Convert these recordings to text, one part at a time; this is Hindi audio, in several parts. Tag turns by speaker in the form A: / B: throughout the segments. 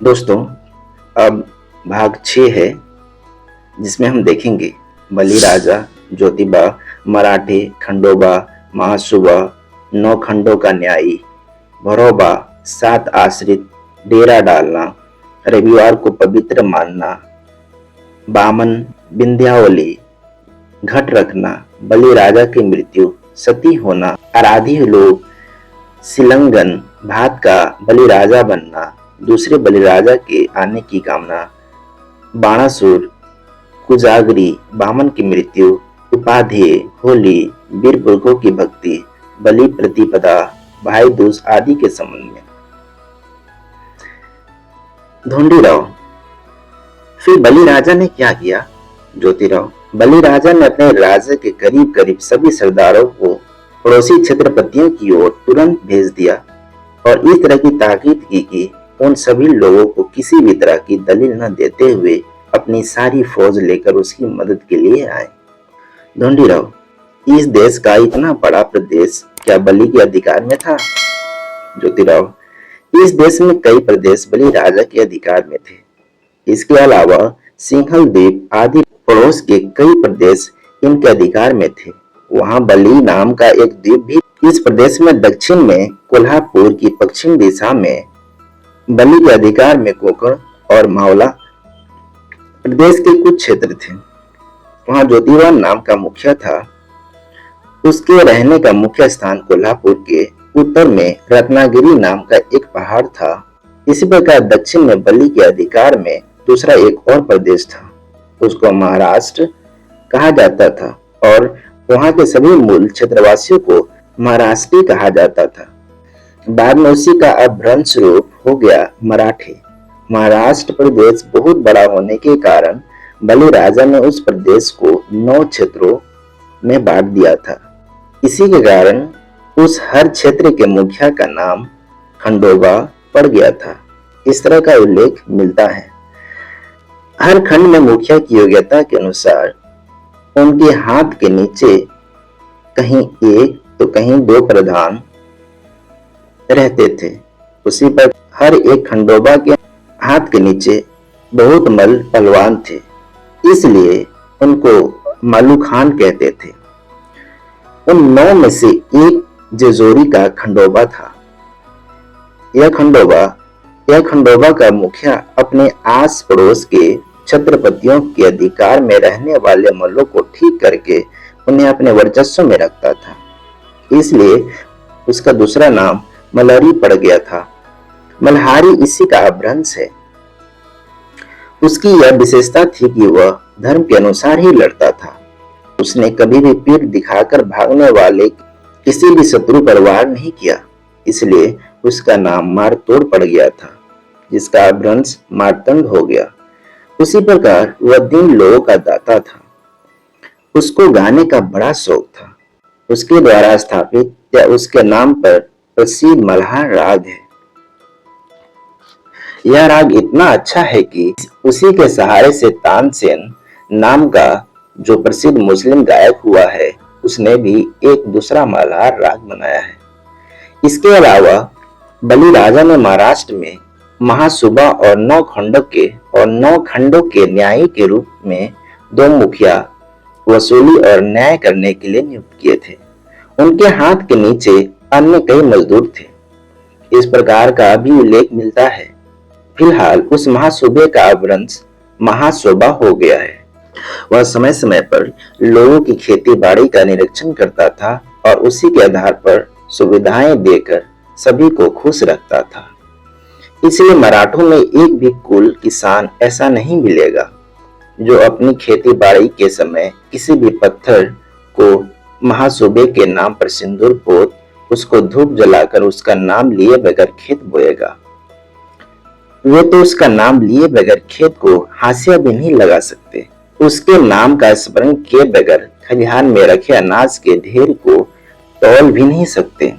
A: दोस्तों, अब भाग 6 है जिसमें हम देखेंगे बलिराजा, ज्योतिबा, मराठे, खंडोबा, महासुबा, 9 खंडों का न्यायी, भरोबा, 7 आश्रित, डेरा डालना, रविवार को पवित्र मानना, बामन, विंध्यावली, घट रखना, बलिराजा की मृत्यु, सती होना, आराधी लोग, सिलंगन, भात का बलिराजा बनना, दूसरे बलिराजा के आने की कामना, बाणासुर, कुजागरी, बामन की मृत्यु, उपाधेय, होली, वीर पुरुषों की भक्ति, बलि प्रतिपदा, भाई दूज आदि के संबंध में। ढूंढीराव। फिर बलिराजा ने क्या किया? ज्योतिराव। बलिराजा ने अपने राज्य के करीब करीब सभी सरदारों को पड़ोसी क्षेत्रपतियों की ओर तुरंत भेज दिया और इस तरह की ताकीद की कि उन सभी लोगों को किसी भी तरह की दलील न देते हुए अपनी सारी फौज लेकर उसकी मदद के लिए आए। ढूंढीराव, इस देश का इतना बड़ा प्रदेश क्या बलि के अधिकार में था? ज्योतिराव, इस देश में कई प्रदेश बलिराजा के अधिकार में थे। इसके अलावा सिंहल द्वीप आदि पड़ोस के कई प्रदेश इनके अधिकार में थे। वहां बलि नाम का एक द्वीप भी। इस प्रदेश में दक्षिण में कोल्हापुर की पश्चिम दिशा में बलि के अधिकार में कोंकण और मावला प्रदेश के कुछ क्षेत्र थे। वहां ज्योतिबा नाम का मुखिया था। उसके रहने का मुख्य स्थान कोल्हापुर के उत्तर में रत्नागिरी नाम का एक पहाड़ था। इसी प्रकार दक्षिण में बलि के अधिकार में दूसरा एक और प्रदेश था। उसको महाराष्ट्र कहा जाता था और वहां के सभी मूल क्षेत्रवासियों को महाराष्ट्री कहा जाता था। बाद में उसी का अपभ्रंश रूप हो गया मराठे। महाराष्ट्र प्रदेश बहुत बड़ा होने के कारण बलिराजा ने उस प्रदेश को 9 क्षेत्रों में बांट दिया था। इसी के कारण उस हर क्षेत्र के मुखिया का नाम खंडोबा पड़ गया था। इस तरह का उल्लेख मिलता है। हर खंड में मुखिया की योग्यता के अनुसार उनके हाथ के नीचे कहीं एक तो कहीं 2 प्रधान रहते थे। उसी पर हर एक खंडोबा के हाथ के नीचे बहुत मल पहलवान थे, इसलिए उनको मल्लू खान कहते थे। उन 9 में से एक जेजोरी का खंडोबा था। यह खंडोबा का मुखिया अपने आस पड़ोस के छत्रपतियों के अधिकार में रहने वाले मल्लों को ठीक करके उन्हें अपने वर्चस्व में रखता था। इसलिए उसका दूसरा नाम मल्हारी पड़ गया था। मल्हारी इसी का अपभ्रंश है। उसकी यह विशेषता थी कि वह धर्म के अनुसार ही लड़ता था। उसने कभी भी पीठ दिखाकर भागने वाले किसी भी शत्रु पर वार नहीं किया, इसलिए उसका नाम मारतोड़ पड़ गया था, जिसका अपभ्रंश मारतंड हो गया। उसी प्रकार वह दीन लोगों का दाता था। उसको गाने का बड़ा शौक था। उसके द्वारा स्थापित या उसके नाम पर प्रसिद्ध मल्हार राग है। यह राग इतना अच्छा है कि उसी के सहारे से तानसेन नाम का जो प्रसिद्ध मुस्लिम गायक हुआ है, उसने भी एक दूसरा मल्हार राग बनाया है। इसके अलावा बलिराजा ने महाराष्ट्र में महासुबा और 9 खंडों के न्यायी के रूप में 2 मुखिया वसूली और न्याय करने के लिए नियुक्त किए थे। उनके हाथ के नीचे अन्य कई मजदूर थे। इस प्रकार का भी उल्लेख मिलता है। फिलहाल उस महासुबे का अपभ्रंश महासोबा हो गया है। वह समय समय पर लोगों की खेती बाड़ी का निरीक्षण करता था और उसी के आधार पर सुविधाएं देकर सभी को खुश रखता था। इसलिए मराठों में एक भी कुल किसान ऐसा नहीं मिलेगा जो अपनी खेती बाड़ी के समय किसी भी पत्थर को महासुबे के नाम पर सिंदूर पोत उसको धूप जलाकर उसका नाम लिए बगैर खेत बोएगा। वे तो उसका नाम लिए बगैर खेत को हाशिया भी नहीं लगा सकते। उसके नाम का स्मरण किए बगैर खलिहान में रखे अनाज के ढेर को तौल भी नहीं सकते।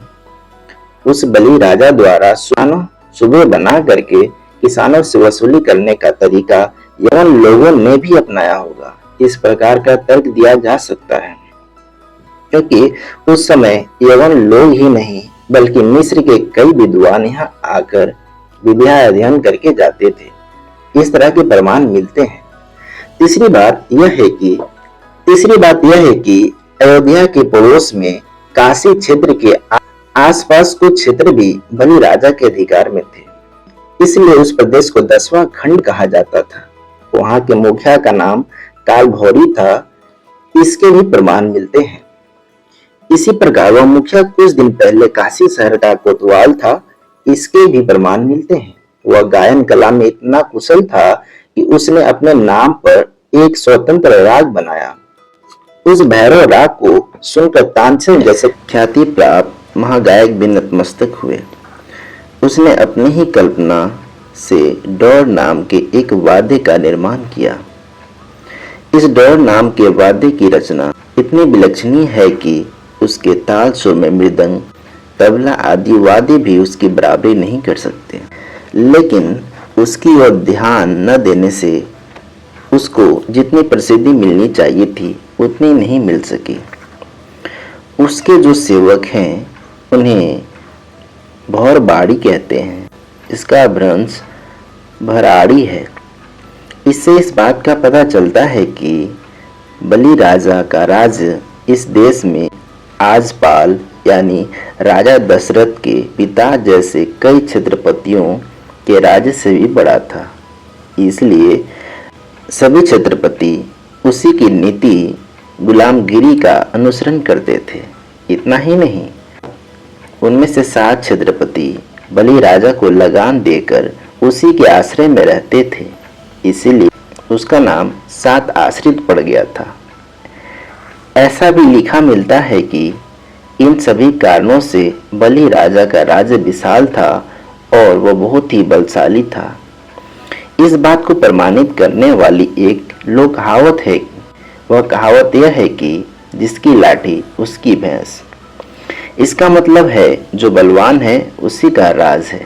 A: उस बलिराजा द्वारा सुबह बना करके किसानों से वसूली करने का तरीका यवन लोगों ने भी अपनाया होगा। इस प्रकार का तर्क दिया जा सकता है, क्योंकि उस समय यवन लोग ही नहीं बल्कि मिस्र के कई विद्वान यहाँ आकर विद्या अध्ययन करके जाते थे। इस तरह के प्रमाण मिलते हैं। तीसरी बात यह है कि अयोध्या के पड़ोस में काशी क्षेत्र के आसपास कुछ क्षेत्र भी बलि राजा के अधिकार में थे, इसलिए उस प्रदेश को 10वां खंड कहा जाता था। वहां के मुखिया का नाम कालभौरी था, इसके भी प्रमाण मिलते हैं। इसी प्रकार वह मुखिया कुछ दिन पहले काशी शहर का कोतवाल था, इसके भी प्रमाण मिलते हैं। वह गायन कला में इतना कुशल था कि उसने अपने नाम पर एक स्वतंत्र राग बनाया। उस भैरव राग को सुनकर तानसेन जैसे ख्याति प्राप्त महागायक भी नतमस्तक हुए। उसने अपनी ही कल्पना से डोर नाम के एक वाद्य का निर्माण किया। इस डोर नाम के वाद्य की रचना इतनी विलक्षणीय है कि उसके ताल सुर में मृदंग, तबला आदि वाद्य भी उसकी बराबरी नहीं कर सकते। लेकिन उसकी ओर ध्यान न देने से उसको जितनी प्रसिद्धि मिलनी चाहिए थी उतनी नहीं मिल सकी। उसके जो सेवक हैं उन्हें भौरबाड़ी कहते हैं। इसका भ्रंश भराड़ी है। इससे इस बात का पता चलता है कि बलि राजा का राज्य इस देश में आजपाल यानी राजा दशरथ के पिता जैसे कई छत्रपतियों के राज्य से भी बड़ा था। इसलिए सभी छत्रपति उसी की नीति गुलामगिरी का अनुसरण करते थे। इतना ही नहीं, उनमें से 7 छत्रपति बलि राजा को लगान देकर उसी के आश्रय में रहते थे, इसीलिए उसका नाम 7 आश्रित पड़ गया था। ऐसा भी लिखा मिलता है कि इन सभी कारणों से बलि राजा का राज्य विशाल था और वह बहुत ही बलशाली था। इस बात को प्रमाणित करने वाली एक लोक कहावत है। वह कहावत यह है कि जिसकी लाठी उसकी भैंस। इसका मतलब है जो बलवान है उसी का राज है।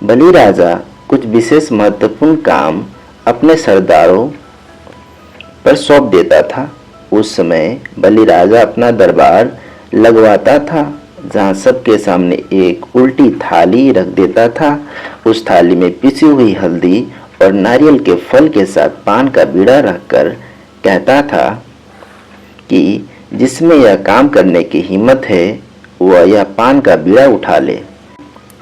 A: बलि राजा कुछ विशेष महत्वपूर्ण काम अपने सरदारों पर सौंप देता था। उस समय बलि राजा अपना दरबार लगवाता था, जहाँ सबके सामने एक उल्टी थाली रख देता था। उस थाली में पिसी हुई हल्दी और नारियल के फल के साथ पान का बीड़ा रखकर कहता था कि जिसमें यह काम करने की हिम्मत है वह यह पान का बीड़ा उठा ले।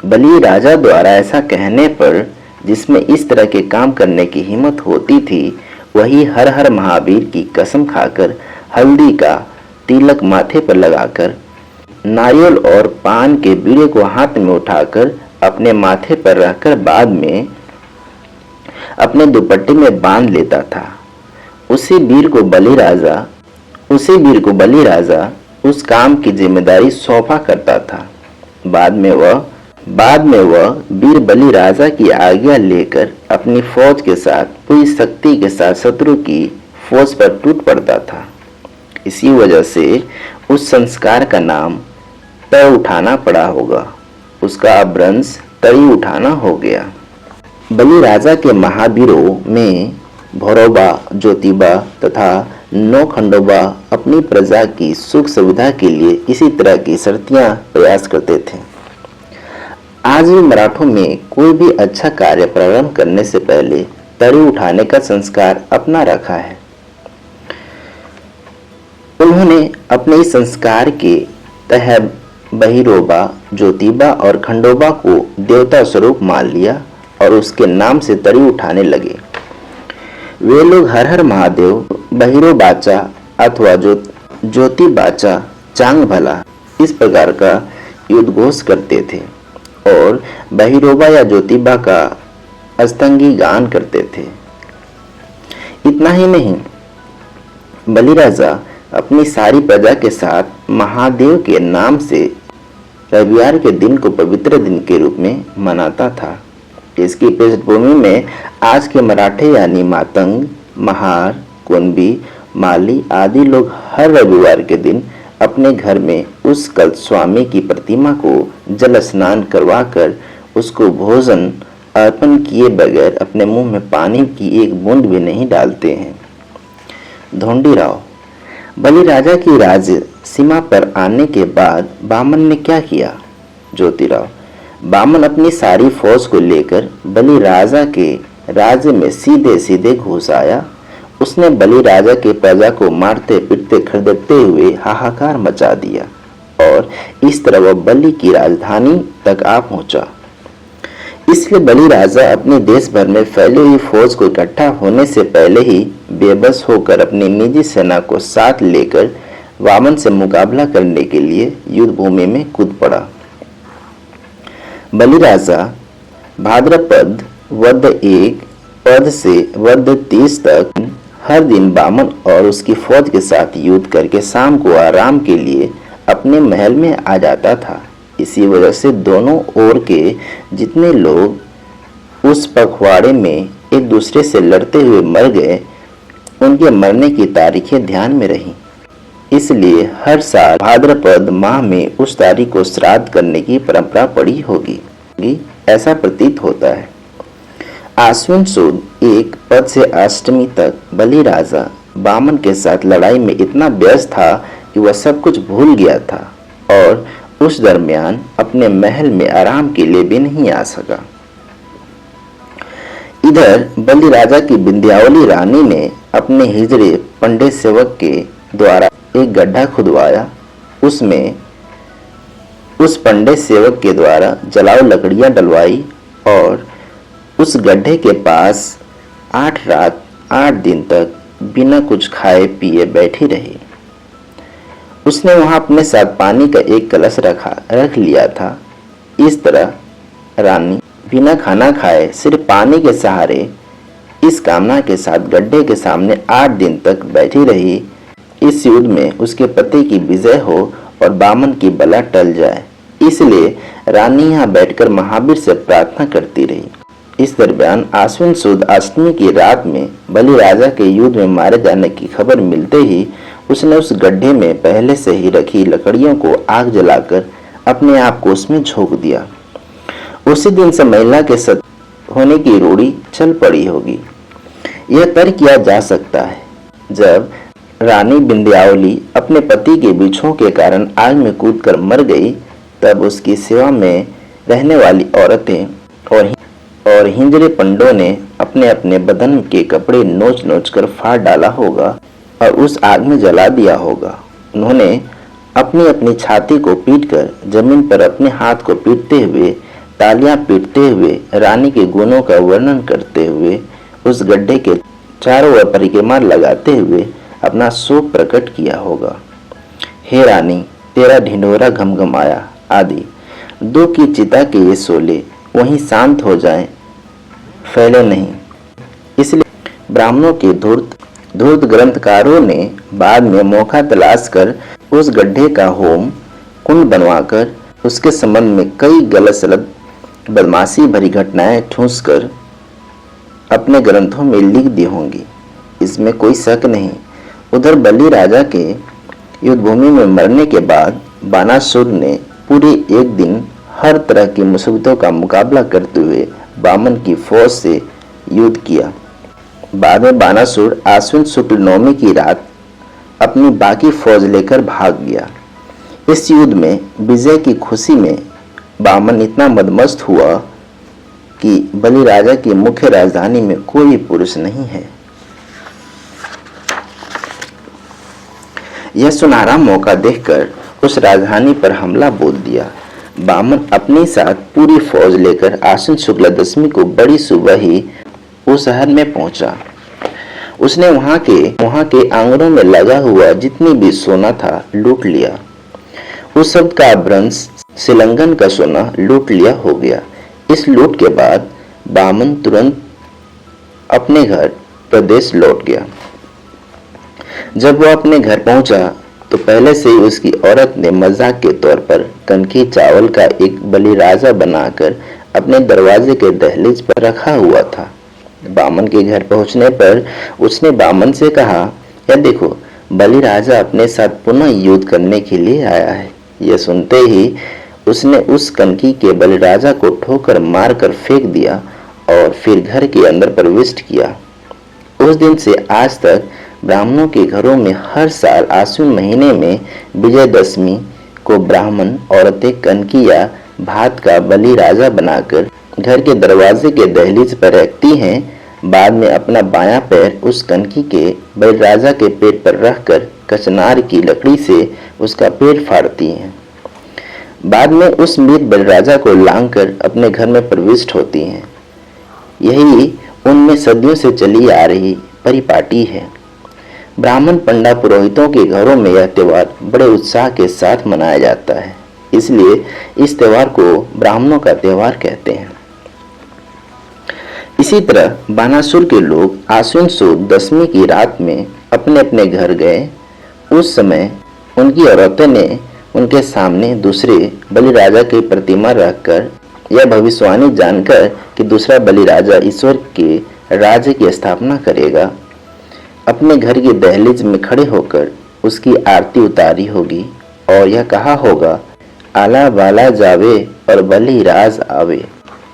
A: बलि राजा द्वारा ऐसा कहने पर जिसमें इस तरह के काम करने की हिम्मत होती थी वही हर हर महावीर की कसम खाकर हल्दी का तिलक माथे पर लगाकर नारियल और पान के बीड़े को हाथ में उठाकर अपने माथे पर रखकर बाद में अपने दुपट्टे में बांध लेता था। उसी वीर को बलि राजा उस काम की जिम्मेदारी सौंपा करता था। बाद में वह वीर बलि राजा की आज्ञा लेकर अपनी फौज के साथ पूरी शक्ति के साथ शत्रु की फौज पर टूट पड़ता था। इसी वजह से उस संस्कार का नाम तर उठाना पड़ा होगा। उसका अपभ्रंश तरी उठाना हो गया। बलि राजा के महावीरों में भौरबा, ज्योतिबा तथा 9 खंडोबा अपनी प्रजा की सुख सुविधा के लिए इसी तरह की शर्तियां प्रयास करते थे। आज भी मराठों में कोई भी अच्छा कार्य प्रारंभ करने से पहले तरी उठाने का संस्कार अपना रखा है। उन्होंने अपने इस संस्कार के तहत बहिरोबा, ज्योतिबा और खंडोबा को देवता स्वरूप मान लिया और उसके नाम से तरी उठाने लगे। वे लोग हर हर महादेव, बहिरोबाचा अथवा ज्योतिबाचा चांग भला इस प्रकार का युद्धघोष करते थे और बहिरोबा या ज्योतिबा का अस्तंगी गान करते थे। इतना ही नहीं, बलि राजा अपनी सारी प्रजा के साथ महादेव के नाम से रविवार के दिन को पवित्र दिन के रूप में मनाता था। इसकी पृष्ठभूमि में आज के मराठे यानी मातंग, महार, कुणबी, माली आदि लोग हर रविवार के दिन अपने घर में उस कल्प स्वामी की प्रतिमा को जल स्नान करवाकर उसको भोजन अर्पण किए बगैर अपने मुंह में पानी की एक बूंद भी नहीं डालते हैं। धोंडीराव, बलि राजा की राज्य सीमा पर आने के बाद बामन ने क्या किया? ज्योतिराव, बामन अपनी सारी फौज को लेकर बलि राजा के राज्य में सीधे सीधे घुस आया। उसने बलि राजा के प्रजा को मारते पीटते खदेड़ते हुए हाहाकार मचा दिया और इस तरह वह बलि की राजधानी तक आ पहुंचा। इसलिए बलि राजा अपने देश भर में फैली हुई फौज को इकट्ठा होने से पहले ही बेबस होकर अपनी निजी सेना को साथ लेकर वामन से मुकाबला करने के लिए युद्ध भूमि में कूद पड़ा। बलि राजा भाद्रपद वध 1 पद से वध 30 तक हर दिन बामन और उसकी फौज के साथ युद्ध करके शाम को आराम के लिए अपने महल में आ जाता था। इसी वजह से दोनों ओर के जितने लोग उस पखवाड़े में एक दूसरे से लड़ते हुए मर गए, उनके मरने की तारीखें ध्यान में रहीं। इसलिए हर साल भाद्रपद माह में उस तारीख को श्राद्ध करने की परंपरा पड़ी होगी, ऐसा प्रतीत होता है। आश्विन सुद 1 पद से अष्टमी तक बलि राजा बामन के साथ लड़ाई में इतना व्यस्त था कि वह सब कुछ भूल गया था और उस दरमियान अपने महल में आराम के लिए भी नहीं आ सका। इधर बलि राजा की विंध्यावली रानी ने अपने हिजड़े पंडित सेवक के द्वारा एक गड्ढा खुदवाया। उसमें उस पंडित सेवक के द्वारा जलाऊ लकड़ियां डलवाई और उस गड्ढे के पास 8 रात 8 दिन तक बिना कुछ खाए पिए बैठी रही। उसने वहां अपने साथ पानी का एक कलश रख लिया था। इस तरह रानी बिना खाना खाए सिर्फ पानी के सहारे इस कामना के साथ गड्ढे के सामने 8 दिन तक बैठी रही, इस युद्ध में उसके पति की विजय हो और बामन की बला टल जाए। इसलिए रानी यहाँ बैठकर महावीर से प्रार्थना करती रही। इस दरमियान आश्विन सुद अष्टमी की रात में बलि राजा के युद्ध में मारे जाने की खबर मिलते ही उसने उस गड्ढे में पहले से ही रखी लकड़ियों को आग जलाकर अपने आप को उसमें झोंक दिया। उसी दिन से महिला के सत होने की रूढ़ी चल पड़ी होगी। यह तर्क किया जा सकता है, जब रानी विंध्यावली अपने पति के बिछों के कारण आग में कूदकर मर गई, तब उसकी सेवा में रहने वाली औरतें और हिंजड़े पंडों ने अपने अपने बदन के कपड़े नोच नोच कर फाड़ डाला होगा और उस आग में जला दिया होगा। उन्होंने अपनी अपनी छाती को पीटकर जमीन पर अपने हाथ को पीटते हुए, तालियां पीटते हुए, रानी के गुणों का वर्णन करते हुए, उस गड्ढे के चारों ओर परिक्रमा लगाते हुए अपना शोक प्रकट किया होगा। हे रानी, तेरा ढिंढोरा घमघमाया आदि दुख की चिता के ये शोले वहीं शांत हो जाएं, फैले नहीं। इसलिए ब्राह्मणों के धूर्त ग्रंथकारों ने बाद में मौका तलाश कर उस गड्ढे का होम कुंड बनवाकर उसके संबंध में कई गलत सलत बदमाशी भरी घटनाएं ठूंस कर अपने ग्रंथों में लिख दी होंगी, इसमें कोई शक नहीं। उधर बलि राजा के युद्ध भूमि में मरने के बाद बानासुर ने पूरे एक दिन हर तरह की मुसीबतों का मुकाबला करते हुए बामन की फौज से युद्ध किया। बाद में बानासुर आश्विन शुक्ल नवमी की रात अपनी बाकी फौज लेकर भाग गया। इस युद्ध में विजय की खुशी में बामन इतना मदमस्त हुआ कि बलि राजा की मुख्य राजधानी में कोई पुरुष नहीं है। यह सुनहरा मौका देखकर उस राजधानी पर हमला बोल दिया। बामन अपने साथ पूरी फौज लेकर आश्विन शुक्ल दशमी को बड़ी सुबह ही उस शहर में पहुंचा। उसने वहां के आंगनों में लगा हुआ जितनी भी सोना था लूट लिया। उस शब्द का भ्रंश श्रीलंकन का सोना लूट लिया हो गया। इस लूट के बाद बामन तुरंत अपने घर प्रदेश लौट गया। जब वह अपने घर पहुंचा तो पहले से ही उसकी औरत ने मजाक के तौर पर कनकी चावल का एक बलि राजा बनाकर अपने दरवाजे के दहलीज पर रखा हुआ था। बामन के घर पहुंचने पर उसने बामन से कहा, यह देखो, बलि राजा अपने साथ पुनः युद्ध करने के लिए आया है। यह सुनते ही उसने उस कनकी के बलि राजा को ठोकर मारकर फेंक दिया और फिर घर के अंदर प्रविष्ट किया। उस दिन से आज तक ब्राह्मणों के घरों में हर साल आश्विन महीने में विजयदशमी को ब्राह्मण औरतें कनकी या भात का बलि राजा बनाकर घर के दरवाजे के दहलीज पर रखती हैं। बाद में अपना बायां पैर उस कनखी के बलि राजा के पेट पर रखकर कचनार की लकड़ी से उसका पेट फाड़ती हैं। बाद में उस मृत बलि राजा को लांघकर अपने घर में प्रविष्ट होती हैं। यही उनमें सदियों से चली आ रही परिपाटी है। ब्राह्मण पंडा पुरोहितों के घरों में यह त्योहार बड़े उत्साह के साथ मनाया जाता है, इसलिए इस त्योहार को ब्राह्मणों का त्योहार कहते हैं। इसी तरह बानासुर के लोग आश्विन सुद दशमी की रात में अपने अपने घर गए। उस समय उनकी औरतों ने उनके सामने दूसरे बलि राजा की प्रतिमा रखकर यह भविष्यवाणी जानकर कि दूसरा बलि राजा ईश्वर के राज्य की स्थापना करेगा, अपने घर की दहलीज में खड़े होकर उसकी आरती उतारी होगी और यह कहा होगा, आला बाला जावे और बलि राज आवे।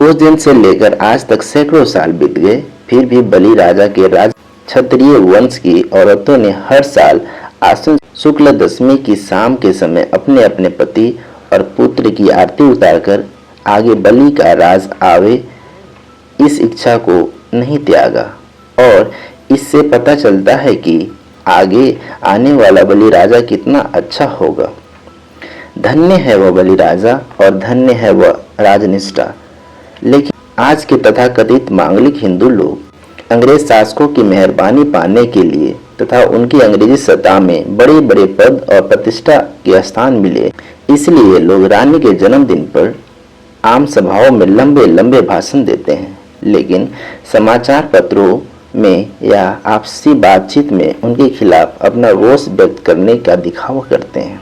A: उस दिन से लेकर आज तक सैकड़ों साल बीत गए, फिर भी बलि राजा के राज क्षत्रिय वंश की औरतों ने हर साल आश्विन शुक्ल दशमी की शाम के समय अपने अपने पति और पुत्र की आरती उतारकर आगे बलि का राज आवे इस इच्छा को नहीं त्यागा। और इससे पता चलता है कि आगे आने वाला बलि राजा कितना अच्छा होगा। धन्य है वह बलि राजा और धन्य है वह राजनिष्ठा। लेकिन आज के तथाकथित मांगलिक हिंदू लोग अंग्रेज शासकों की मेहरबानी पाने के लिए तथा उनकी अंग्रेजी सत्ता में बड़े बड़े पद और प्रतिष्ठा के स्थान मिले, इसलिए लोग रानी के जन्मदिन पर आम सभाओं में लंबे लंबे भाषण देते हैं, लेकिन समाचार पत्रों में या आपसी बातचीत में उनके खिलाफ अपना रोष व्यक्त करने का दिखावा करते हैं।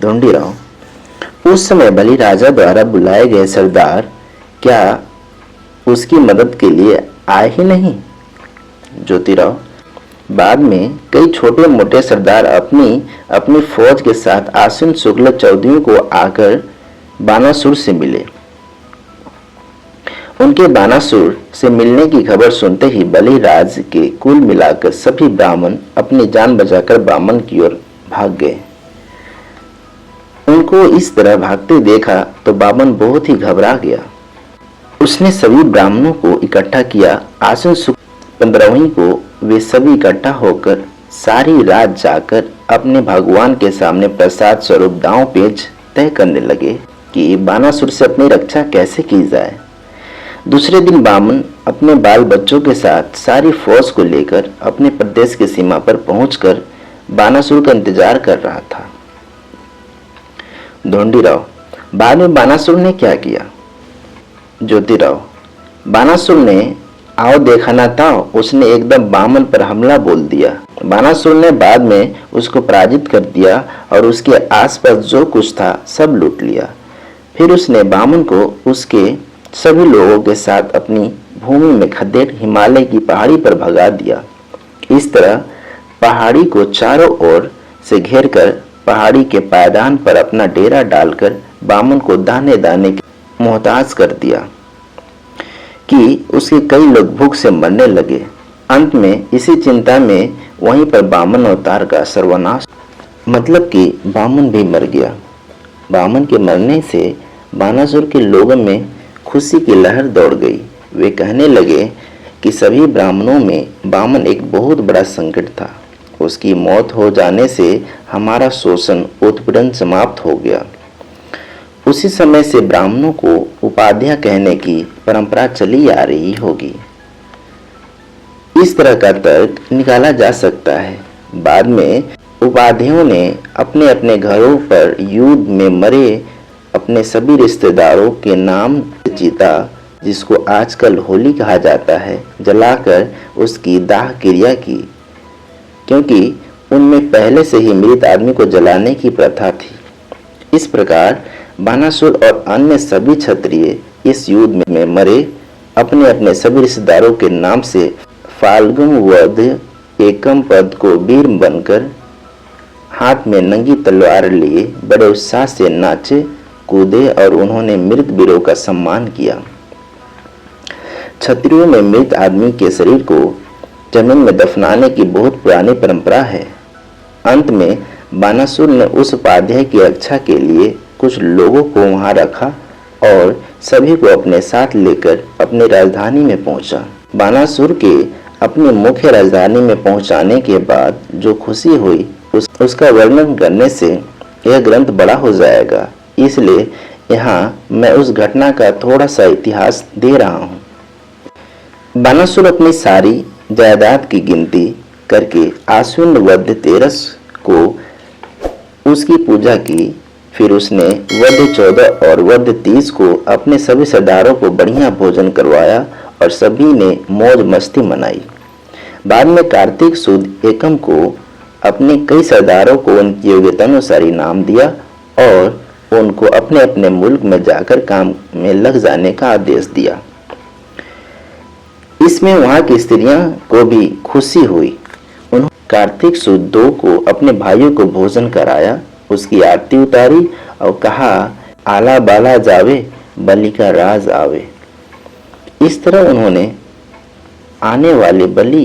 A: ढूंढीराव उस समय बलि राजा द्वारा बुलाए गए सरदार क्या उसकी मदद के लिए आए ही नहीं? ज्योतिराव बाद में कई छोटे मोटे सरदार अपनी अपनी फौज के साथ आश्विन शुक्ल चौदवी को आकर बानासुर से मिले। उनके बानासुर से मिलने की खबर सुनते ही बलि राज के कुल मिलाकर सभी ब्राह्मण अपनी जान बचाकर बामन की ओर भाग गए। उनको इस तरह भागते देखा तो बामन बहुत ही घबरा गया। उसने सभी ब्राह्मणों को इकट्ठा किया। आश्विन शुक्ल 15वीं को वे सभी इकट्ठा होकर सारी रात जाकर अपने भगवान के सामने प्रसाद स्वरूप दांव पेच तय करने लगे कि बानासुर से अपनी रक्षा कैसे की जाए। दूसरे दिन बामन अपने बाल बच्चों के साथ सारी फौज को लेकर अपने प्रदेश की सीमा पर पहुंचकर बानासुर का इंतजार कर रहा था। ढूंढीराव बाद में बानासुर ने क्या किया? ज्योतिराव बानासुर ने आओ देखा ना था, उसने एकदम बामन पर हमला बोल दिया। बानासुर ने बाद में उसको पराजित कर दिया और उसके आसपास जो कुछ था सब लूट लिया। फिर उसने बामन को उसके सभी लोगों के साथ अपनी भूमि में खदेड़ हिमालय की पहाड़ी पर भगा दिया। इस तरह पहाड़ी को चारों ओर से घेरकर पहाड़ी के पायदान पर अपना डेरा डालकर बामन को दाने दाने के मोहताज कर दिया कि उसके कई लोग भूख से मरने लगे। अंत में इसी चिंता में वहीं पर बामन अवतार का सर्वनाश, मतलब कि बामन भी मर गया। बामन के मरने से बानासुर के लोगों में खुशी की लहर दौड़ गई। वे कहने लगे कि सभी ब्राह्मणों में बामन एक बहुत बड़ा संकट था। उसकी मौत हो जाने से हमारा शोषण उत्पीड़न समाप्त हो गया। उसी समय से ब्राह्मणों को उपाध्याय कहने की परंपरा चली आ रही होगी। इस तरह का तर्क निकाला जा सकता है। बाद में उपाध्यायों ने अपने अपने घरों पर युद्ध में मरे अपने सभी रिश्तेदारों के नाम चिता, जिसको आजकल होली कहा जाता है, जलाकर उसकी दाह क्रिया की, क्योंकि उनमें पहले से ही मृत आदमी को जलाने की प्रथा थी। इस प्रकार बानासुर और अन्य सभी क्षत्रिय इस युद्ध में मरे अपने अपने सभी रिश्तेदारों के नाम से फाल्गुन वध एकम पद को वीर बनकर हाथ में नंगी तलवार लिए बड़े उत्साह से नाचे कूदे और उन्होंने मृत वीरों का सम्मान किया। क्षत्रियों में मृत आदमी के शरीर को जमीन में दफनाने की बहुत पुरानी परंपरा है। अंत में बानासुर ने उस उपाध्याय की रक्षा के लिए कुछ लोगों को वहां रखा और सभी को अपने साथ लेकर अपनी राजधानी में पहुंचा। बानासुर के अपनी मुख्य राजधानी में पहुंचाने के बाद जो खुशी हुई उसका वर्णन करने से यह ग्रंथ बड़ा हो जाएगा, इसलिए यहाँ मैं उस घटना का थोड़ा सा इतिहास दे रहा हूँ। बानासुर अपनी सारी जायदाद की गिनती करके आश्विन वद्य 13 को उसकी पूजा की। फिर उसने वद्य 14 और वद्य 30 को अपने सभी सरदारों को बढ़िया भोजन करवाया और सभी ने मौज मस्ती मनाई। बाद में कार्तिक सुद एकम को अपने कई सरदारों को उनकी योग्यतानुसार इनाम दिया और उनको अपने अपने मुल्क में जाकर काम में लग जाने का आदेश दिया। इसमें वहां की स्त्रियां को भी खुशी हुई। उन्होंने कार्तिक सुद 2 को अपने भाइयों को भोजन कराया, उसकी आरती उतारी और कहा, आला बाला जावे बलि का राज आवे। इस तरह उन्होंने आने वाले बलि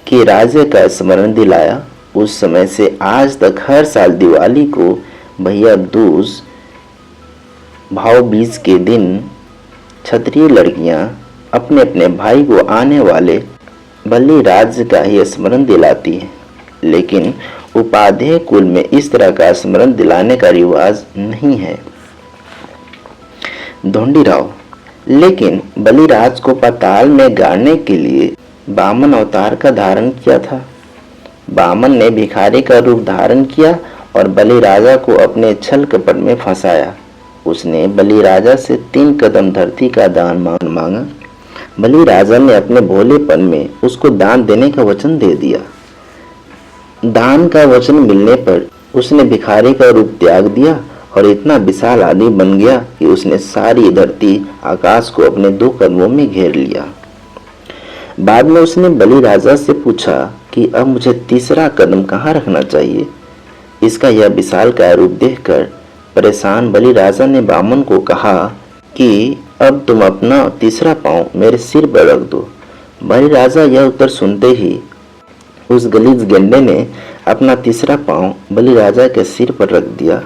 A: के राज्य का स्मरण दिलाया। उस समय से आज तक हर साल दिवाली को भैया दूज भाव बीज के दिन क्षत्रिय लड़कियां अपने अपने भाई को आने वाले बलि राज्य का ही स्मरण दिलाती है, लेकिन उपाध्याय कुल में इस तरह का स्मरण दिलाने का रिवाज नहीं है। ढोंडीराव, लेकिन बलिराज को पाताल में गाड़ने के लिए वामन अवतार का धारण किया था। वामन ने भिखारी का रूप धारण किया और बलिराजा को अपने छल कपट में फंसाया। उसने बलिराजा से 3 कदम धरती का दान मांगा। बलिराजा ने अपने भोलेपन में उसको दान देने का वचन दे दिया। दान का वचन मिलने पर उसने भिखारी का रूप त्याग दिया और इतना विशाल आदमी बन गया कि उसने सारी धरती आकाश को अपने 2 कदमों में घेर लिया। बाद में उसने बलिराजा से पूछा कि अब मुझे तीसरा कदम कहाँ रखना चाहिए। इसका यह विशाल काय रूप देखकर परेशान बलिराजा ने वामन को कहा कि अब तुम अपना तीसरा पांव मेरे सिर पर रख दो। बलिराजा यह उत्तर सुनते ही उस गलीज गेंडे ने अपना तीसरा पांव बलिराजा के सिर पर रख दिया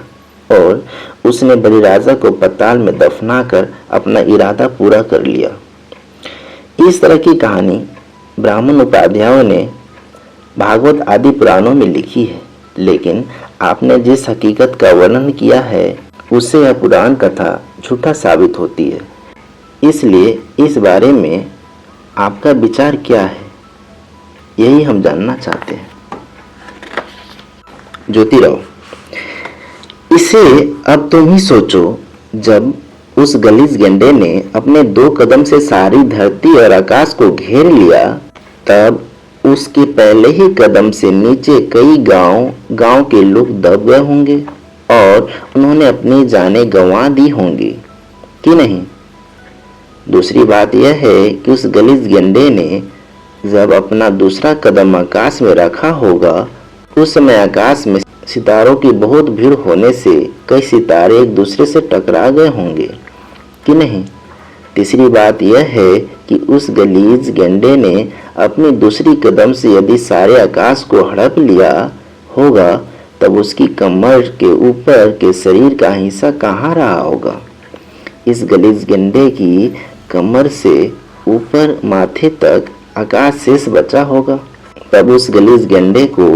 A: और उसने बलिराजा को पाताल में दफनाकर अपना इरादा पूरा कर लिया। इस तरह की कहानी ब्राह्मण उपाध्यायों ने भागवत आदि पुराणों में लिखी है, लेकिन आपने जिस हकीकत का वर्णन किया है उससे यह पुराण कथा झूठा साबित होती है। इसलिए इस बारे में आपका विचार क्या है, यही हम जानना चाहते हैं। ज्योतिराव, इसे अब तुम ही सोचो। जब उस गलीज गेंडे ने अपने 2 कदम से सारी धरती और आकाश को घेर लिया, तब उसके पहले ही कदम से नीचे कई गांव के लोग दब गए होंगे और उन्होंने अपनी जानें गंवा दी होंगी कि नहीं। दूसरी बात यह है कि उस गलीज गेंडे ने जब अपना दूसरा कदम आकाश में रखा होगा, उस समय आकाश में सितारों की बहुत भीड़ होने से कई सितारे एक दूसरे से टकरा गए होंगे कि नहीं। तीसरी बात यह है कि उस गलीज गेंडे ने अपनी दूसरी कदम से यदि सारे आकाश को हड़प लिया होगा, तब उसकी कमर के ऊपर के शरीर का हिस्सा कहाँ रहा होगा। इस गलीज गेंडे की कमर से ऊपर माथे तक आकाश शेष बचा होगा। तब उस गलीज गेंडे को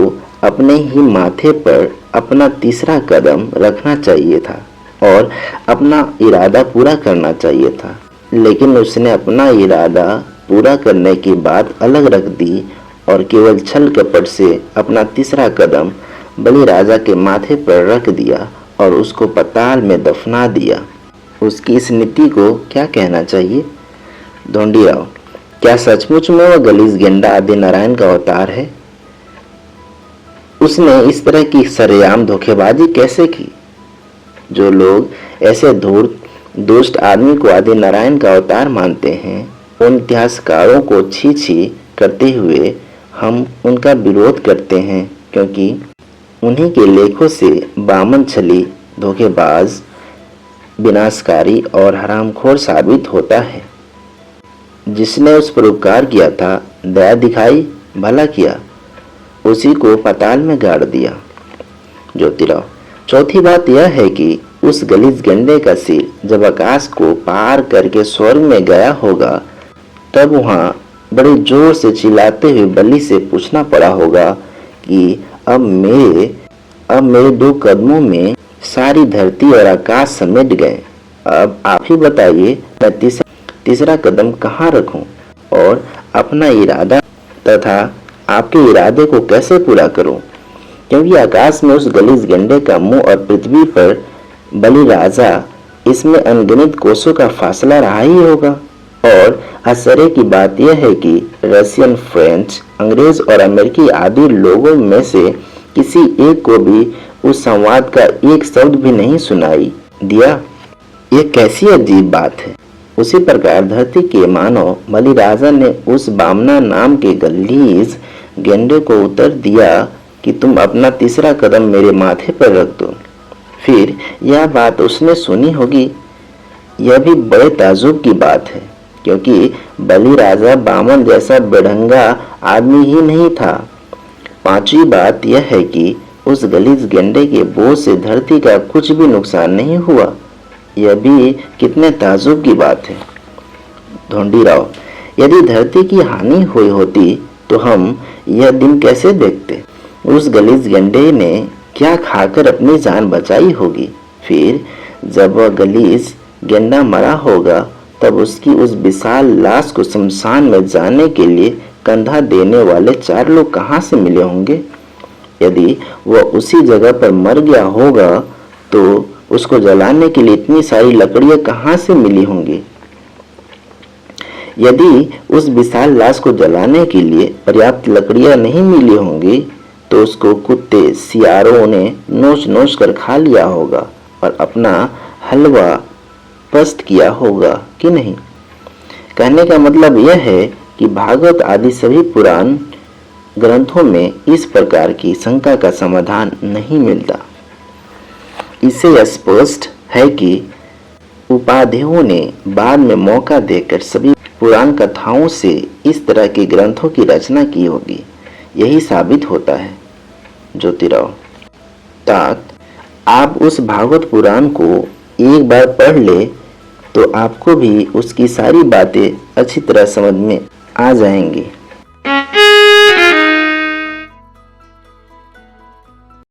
A: अपने ही माथे पर अपना तीसरा कदम रखना चाहिए था और अपना इरादा पूरा करना चाहिए था, लेकिन उसने अपना इरादा पूरा करने की बात अलग रख दी और केवल छल कपट से अपना तीसरा कदम बलिराजा के माथे पर रख दिया और उसको पाताल में दफना दिया। उसकी इस नीति को क्या कहना चाहिए। ढोंडीराव, क्या सचमुच में वह गलीज गेंडा आदि नारायण का अवतार है। उसने इस तरह की सरेआम धोखेबाजी कैसे की। जो लोग ऐसे दुष्ट आदमी को आदि नारायण का अवतार मानते हैं, उन इतिहासकारों को छी छी करते हुए हम उनका विरोध करते हैं, क्योंकि उन्हीं के लेखों से बामन छली धोखेबाज विनाशकारी और हरामखोर साबित होता है। जिसने उस पर उपकार किया था, दया दिखाई, भला किया, उसी को पाताल में गाड़ दिया। ज्योतिराव, चौथी बात यह है कि उस गलीज गेंडे का सिर जब आकाश को पार करके स्वर्ग में गया होगा, तब वहां बड़े जोर से चिल्लाते हुए बलि से पूछना पड़ा होगा कि अब मेरे 2 कदमों में सारी धरती और आकाश समेट गए। अब आप ही बताइए, मैं तीसरा कदम कहाँ रखूं और अपना इरादा तथा आपके इरादे को कैसे पूरा करूं? क्योंकि आकाश में उस गलीज गेंडे का मुंह और पृथ्वी पर बलि राजा, इसमें अनगिनत कोसों का फासला रहा ही होगा। और आश्चर्य की बात यह है कि रशियन, फ्रेंच, अंग्रेज और अमेरिकी आदि लोगों में से किसी एक को भी उस संवाद का एक शब्द भी नहीं सुनाई दिया। ये कैसी अजीब बात है। उसी प्रकार धरती के मानव बलि राजा ने उस बामना नाम के गलीज गेंडे को उत्तर दिया कि तुम अपना तीसरा कदम मेरे माथे पर रख दो। फिर यह बात उसने सुनी होगी। यह भी बड़े ताज्जुब की बात है, क्योंकि बलि राजा बामन जैसा बेढंगा आदमी ही नहीं था। पांचवी बात यह है कि उस गलीज गेंडे के बोझ से धरती का कुछ भी नुकसान नहीं हुआ। यह भी कितने ताज्जुब की बात है। ढोंडीराव, यदि धरती की हानि हुई होती तो हम यह दिन कैसे देखते? उस गलीज गेंडे ने क्या खाकर अपनी जान बचाई होगी? फिर जब वह गलीज गेंडा मरा होगा, तब उसकी उस विशाल लाश को शमशान में जाने के लिए कंधा देने वाले 4 लोग कहाँ से मिले होंगे? यदि वह उसी जगह पर मर गया होगा, तो उसको जलाने के लिए इतनी सारी लकड़ियां कहाँ से मिली होंगी? यदि उस विशाल लाश को जलाने के लिए पर्याप्त लकड़ियां नहीं मिली होंगी, तो उसको कुत्ते सियारों ने नोच नोच कर खा लिया होगा और अपना हलवा पस्त किया होगा कि नहीं? कहने का मतलब यह है कि भागवत आदि सभी पुराण ग्रंथों में इस प्रकार की शंका का समाधान नहीं मिलता। इससे स्पष्ट है कि उपाध्यायों ने बाद में मौका देकर सभी पुराण कथाओं से इस तरह के ग्रंथों की रचना की होगी। यही साबित होता है। ज्योतिराव, तात, आप उस भागवत पुराण को एक बार पढ़ ले तो आपको भी उसकी सारी बातें अच्छी तरह समझ में आ जाएंगी।